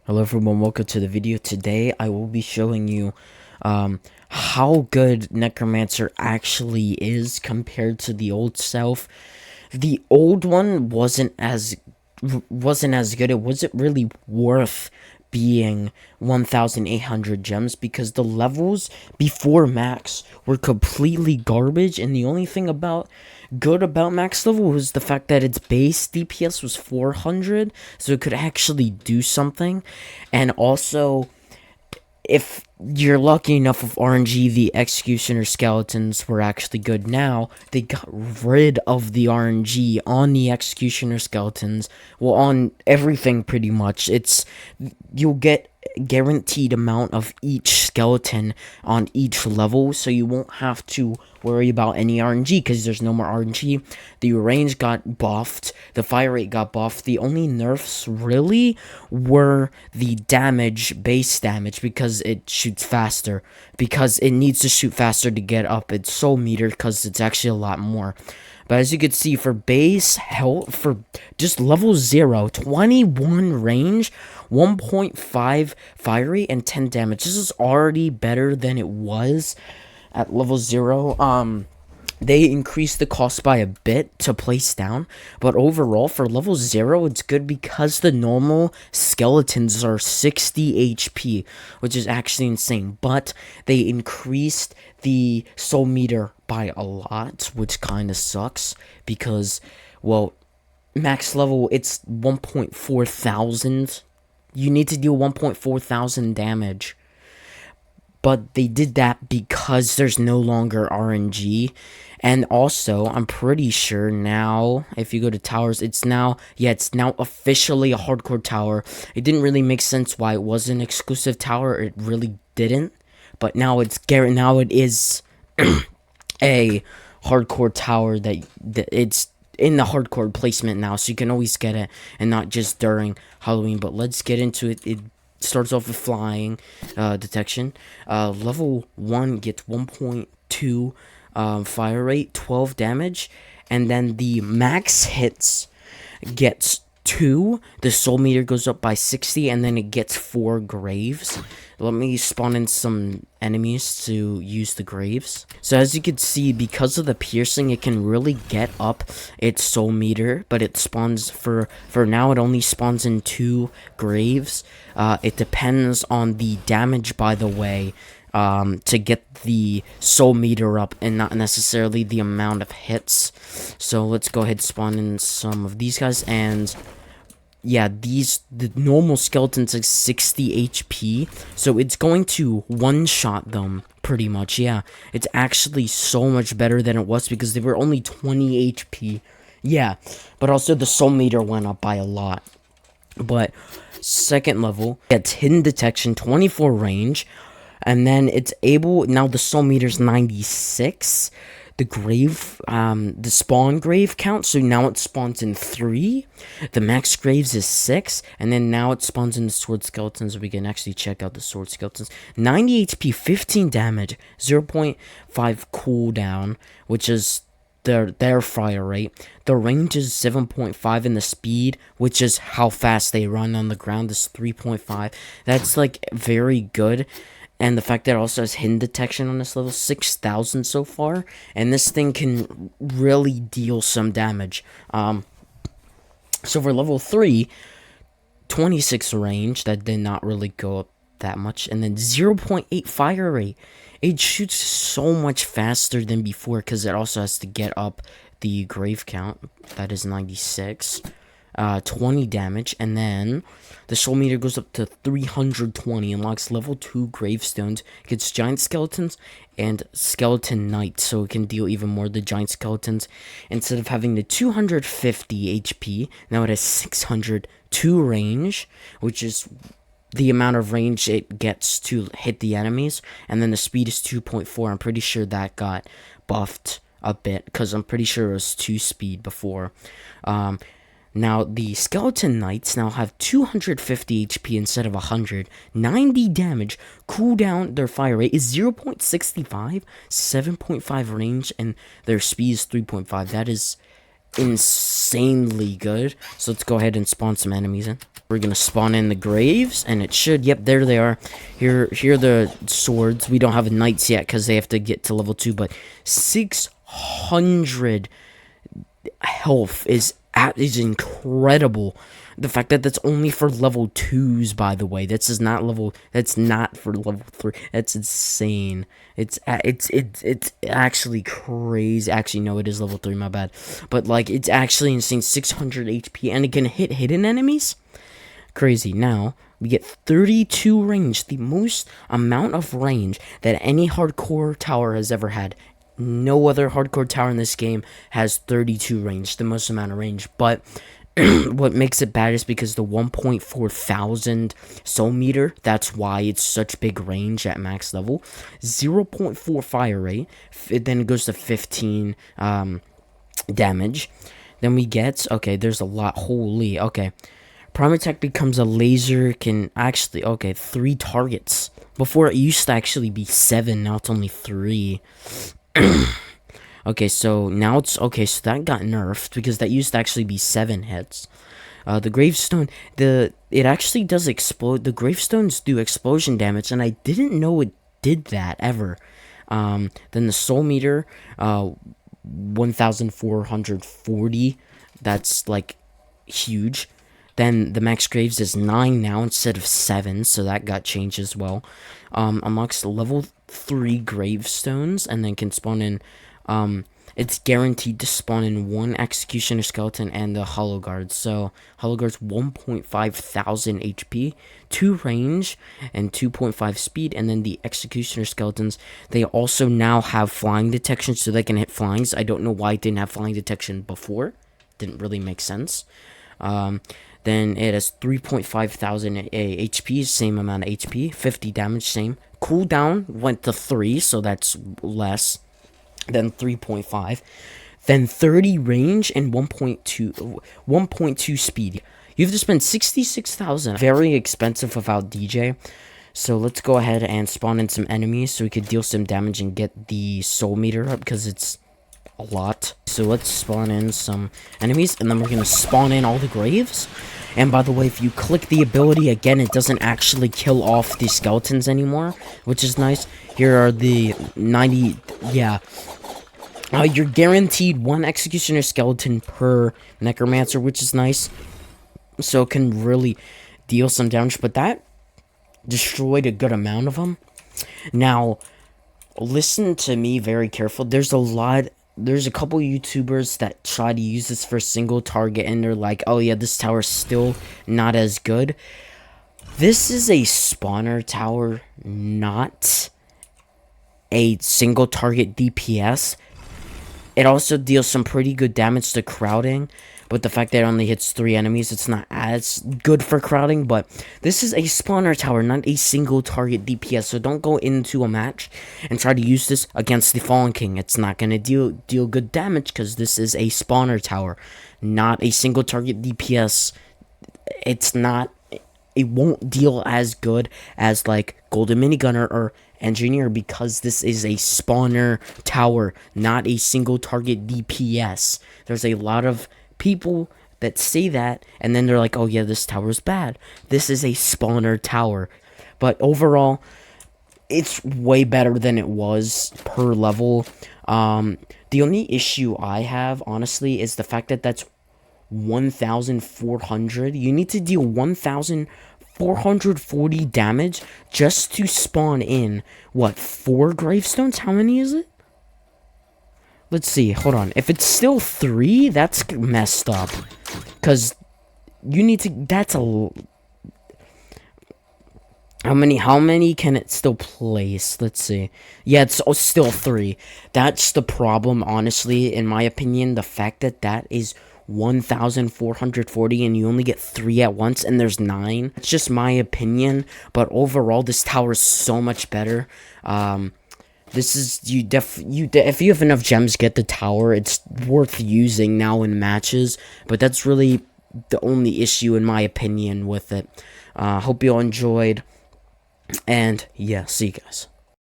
Hello everyone, welcome to the video. Today I will be showing you how good Necromancer actually is compared to the old self. The old one wasn't as good. It wasn't really worth being 1,800 gems because the levels before max were completely garbage, and the only thing good about max level was the fact that its base DPS was 400, so it could actually do something. And also, if you're lucky enough of RNG, the Executioner skeletons were actually good. Now, they got rid of the RNG on the Executioner skeletons. Well, on everything pretty much. You'll get guaranteed amount of each skeleton on each level, so you won't have to worry about any RNG because there's no more RNG. The range got buffed, the fire rate got buffed. The only nerfs really were the base damage, because it shoots faster, because it needs to shoot faster to get up its soul meter, because it's actually a lot more. But as you can see, for base health, for just level 0, 21 range, 1.5 fire rate, and 10 damage. This is already better than it was at level 0. They increased the cost by a bit to place down, but overall for level 0 it's good because the normal skeletons are 60 HP, which is actually insane. But they increased the soul meter by a lot, which kind of sucks because, well, max level it's 1.4 thousand. You need to deal 1.4 thousand damage. But they did that because there's no longer RNG. And also, I'm pretty sure now, if you go to towers, it's now officially a hardcore tower. It didn't really make sense why it was an exclusive tower. It really didn't. But now it is a hardcore tower that it's in the hardcore placement now, so you can always get it and not just during Halloween. But let's get into it. It starts off with flying detection. Level 1 gets 1.2 fire rate, 12 damage, and then the max hits gets 2. The soul meter goes up by 60, and then it gets 4 graves. Let me spawn in some enemies to use the graves. So as you can see, because of the piercing, it can really get up its soul meter, but it spawns for now it only spawns in 2 graves. It depends on the damage, by the way, to get the soul meter up, and not necessarily the amount of hits. So let's go ahead and spawn in some of these guys. And yeah, the normal skeletons is 60 HP, so it's going to one-shot them, pretty much. Yeah, it's actually so much better than it was because they were only 20 HP. Yeah, but also the soul meter went up by a lot. But second level, it's hidden detection, 24 range, and then it's able, now the soul meter's 96. The spawn grave count, so now it spawns in 3. The max graves is 6, and then now it spawns in the sword skeletons. We can actually check out the sword skeletons. 90 HP, 15 damage, 0.5 cooldown, which is their fire rate. The range is 7.5, and the speed, which is how fast they run on the ground, is 3.5. That's like very good. And the fact that it also has hidden detection on this level, 6,000 so far. And this thing can really deal some damage. So for level 3, 26 range, that did not really go up that much. And then 0.8 fire rate. It shoots so much faster than before because it also has to get up the grave count. That is 96. 20 damage, and then the soul meter goes up to 320, unlocks level 2 gravestones, gets giant skeletons and skeleton knights, so it can deal even more. The giant skeletons, instead of having the 250 HP, now it has 602 range, which is the amount of range it gets to hit the enemies. And then the speed is 2.4. I'm pretty sure that got buffed a bit, because I'm pretty sure it was 2 speed before. Now, the Skeleton Knights now have 250 HP instead of 100, 90 damage, cooldown, their fire rate is 0.65, 7.5 range, and their speed is 3.5. That is insanely good. So let's go ahead and spawn some enemies in. We're gonna spawn in the graves, and it should. Yep, there they are. Here are the swords. We don't have knights yet because they have to get to level 2. But 600 health is incredible. The fact that that's only for level 2s, by the way. That's not for level 3. That's insane. It's actually crazy. Actually, no, it is level 3, my bad. But like, it's actually insane. 600 HP, and it can hit hidden enemies. Crazy. Now we get 32 range, the most amount of range that any hardcore tower has ever had. No other hardcore tower in this game has 32 range, the most amount of range. But what makes it bad is because the 1.4 thousand soul meter, that's why it's such big range at max level. 0.4 fire rate, then it goes to 15 damage. Then we get, okay, there's a lot, holy, okay. Prime attack becomes a laser, can actually, okay, 3 targets. Before it used to actually be 7, now it's only 3. Okay, so now it's, okay, so that got nerfed, because that used to actually be 7 hits. The gravestone, it actually does explode, the gravestones do explosion damage, and I didn't know it did that, ever. Then the soul meter, 1,440, that's, like, huge. Then the max graves is 9 now instead of 7, so that got changed as well. Unlocks level 3 gravestones, and then can spawn in, it's guaranteed to spawn in 1 executioner skeleton and the hollow guard. So hollow guard's 1.5 thousand HP, 2 range, and 2.5 speed. And then the executioner skeletons, they also now have flying detection, so they can hit flyings. I don't know why it didn't have flying detection before. Didn't really make sense. Then it has 3.5 thousand HP, same amount of HP, 50 damage, same. Cooldown went to 3, so that's less than 3.5. Then 30 range and 1.2 speed. You have to spend 66,000. Very expensive without DJ. So let's go ahead and spawn in some enemies so we could deal some damage and get the soul meter up, because it's a lot. So let's spawn in some enemies, and then we're gonna spawn in all the graves. And by the way, if you click the ability again, it doesn't actually kill off the skeletons anymore, which is nice. Here are the 90, yeah. You're guaranteed 1 executioner skeleton per necromancer, which is nice. So it can really deal some damage, but that destroyed a good amount of them. Now, listen to me very careful. There's a couple YouTubers that try to use this for single target, and they're like, oh yeah, this tower's still not as good. This is a spawner tower, not a single target DPS. It also deals some pretty good damage to crowding, but the fact that it only hits 3 enemies, it's not as good for crowding. But this is a spawner tower, not a single target DPS, so don't go into a match and try to use this against the Fallen King. It's not going to deal good damage, because this is a spawner tower, not a single target DPS. It won't deal as good as like Golden Minigunner or Engineer, because this is a spawner tower, not a single target DPS. There's a lot of people that say that, and then they're like, oh yeah, this tower is bad. This is a spawner tower. But overall, it's way better than it was per level. The only issue I have, honestly, is the fact that that's 1,400. You need to deal 1,440 damage just to spawn in, what, 4 gravestones? How many is it? Let's see, hold on. If it's still 3, that's messed up. Because you need to, that's a... How many can it still place? Let's see. Yeah, it's still 3. That's the problem, honestly, in my opinion. The fact that that is 1,440 and you only get 3 at once, and there's 9. It's just my opinion, but overall, this tower is so much better. This is, if you have enough gems, get the tower. It's worth using now in matches, but that's really the only issue, in my opinion, with it. Hope you all enjoyed. And yeah, see you guys.